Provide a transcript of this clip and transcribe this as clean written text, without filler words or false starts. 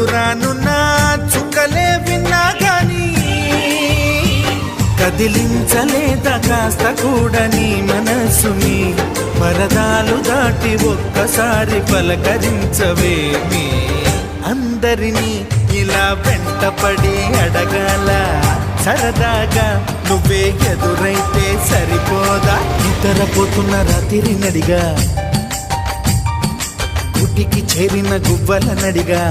దూరానున్న చుక్కలే విన్నా గాని కదిలించలేద కాస్త కూడా నీ మనసుని పరదాలు దాటి ఒక్కసారి పలకరించవేమి అందరినీ ఇలా వెంటపడి అడగాల సరదాగా నువ్వే ఎదురైతే సరిపోదా నిద్రపోతున్న రాత్రి నడిగా గుటికి చేరిన గువ్వల నడిగా